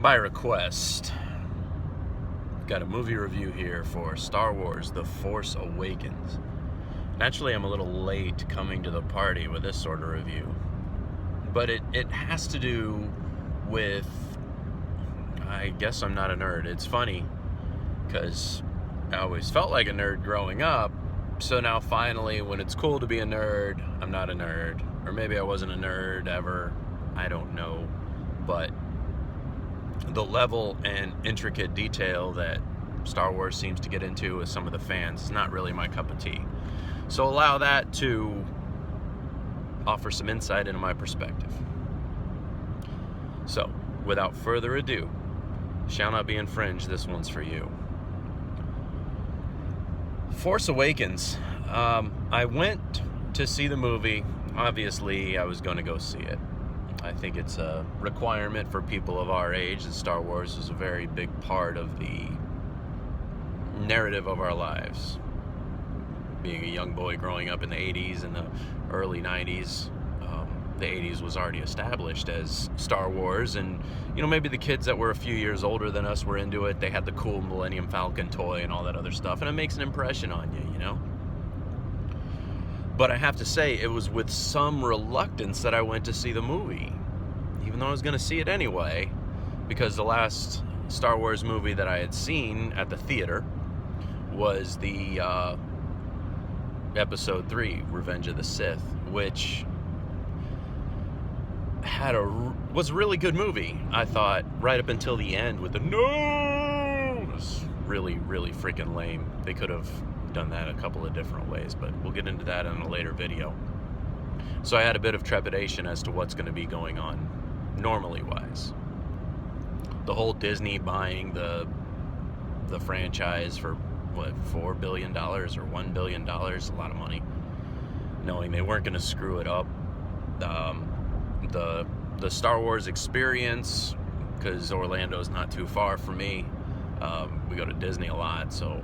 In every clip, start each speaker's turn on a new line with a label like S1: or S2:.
S1: By request, got a movie review here for Star Wars The Force Awakens. Naturally, I'm a little late coming to the party with this sort of review, but it has to do with, I guess I'm not a nerd. It's funny, because I always felt like a nerd growing up, so now finally, when it's cool to be a nerd, I'm not a nerd. Or maybe I wasn't a nerd ever, I don't know, but the level and intricate detail that Star Wars seems to get into with some of the fans is not really my cup of tea. So allow that to offer some insight into my perspective. So, without further ado, shall not be infringed, this one's for you. Force Awakens. I went to see the movie. Obviously, I was going to go see it. I think it's a requirement for people of our age that Star Wars is a very big part of the narrative of our lives. Being a young boy growing up in the 80s and the early 90s, the 80s was already established as Star Wars, and maybe the kids that were a few years older than us were into it. They had the cool Millennium Falcon toy and all that other stuff, and it makes an impression on you, But I have to say, it was with some reluctance that I went to see the movie, even though I was going to see it anyway, because the last Star Wars movie that I had seen at the theater was the Episode 3, Revenge of the Sith, which was a really good movie, I thought, right up until the end with the no. It was really, really freaking lame. They could have done that a couple of different ways, but we'll get into that in a later video. So I had a bit of trepidation as to what's going to be going on normally wise. The whole Disney buying the franchise for what, $4 billion or $1 billion, a lot of money, knowing they weren't going to screw it up. The Star Wars experience, because Orlando's not too far from me, we go to Disney a lot, so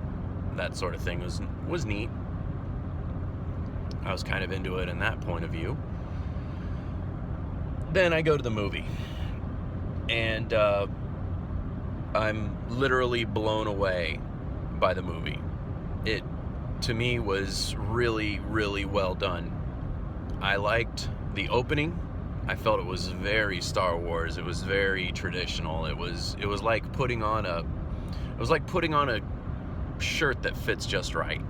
S1: that sort of thing was neat. I was kind of into it in that point of view. Then I go to the movie, and I'm literally blown away by the movie. It, to me, was really, really well done. I liked the opening. I felt it was very Star Wars. It was very traditional. It was like putting on a shirt that fits just right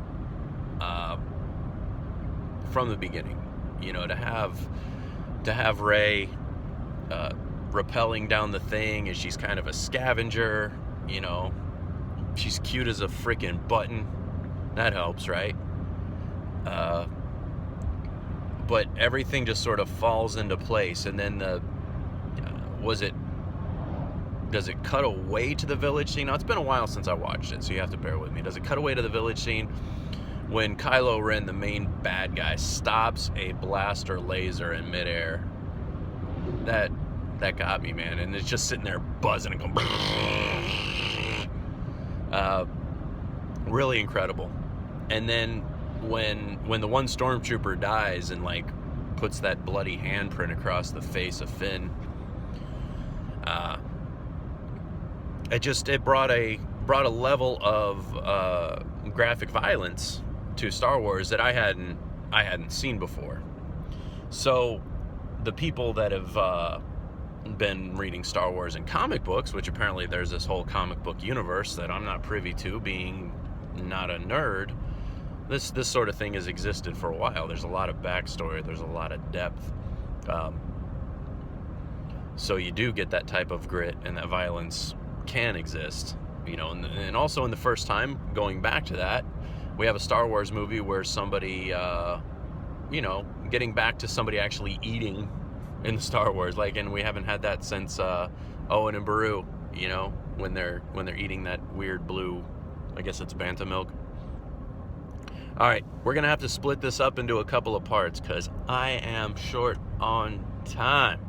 S1: from the beginning. To have Rey rappelling down the thing as she's kind of a scavenger. She's cute as a freaking button. That helps, right? But everything just sort of falls into place, and then does it cut away to the village scene? Now, it's been a while since I watched it, so you have to bear with me. Does it cut away to the village scene when Kylo Ren, the main bad guy, stops a blaster laser in midair? That got me, man, and it's just sitting there buzzing and going really incredible. And then when the one stormtrooper dies and puts that bloody handprint across the face of Finn, it brought a level of graphic violence to Star Wars that I hadn't seen before. So the people that have been reading Star Wars in comic books, which apparently there's this whole comic book universe that I'm not privy to, being not a nerd, this sort of thing has existed for a while. There's a lot of backstory, there's a lot of depth, so you do get that type of grit, and that violence can exist, and also in the first time going back to that, we have a Star Wars movie where somebody getting back to somebody actually eating in the Star Wars, and we haven't had that since Owen and Beru, when they're eating that weird blue, I guess it's Banta milk. All right, we're gonna have to split this up into a couple of parts because I am short on time.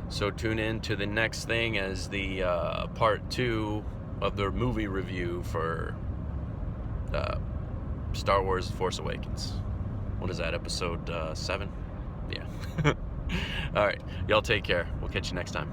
S1: So tune in to the next thing as the part 2 of the movie review for Star Wars Force Awakens. What is that, episode 7? Yeah. All right, y'all take care. We'll catch you next time.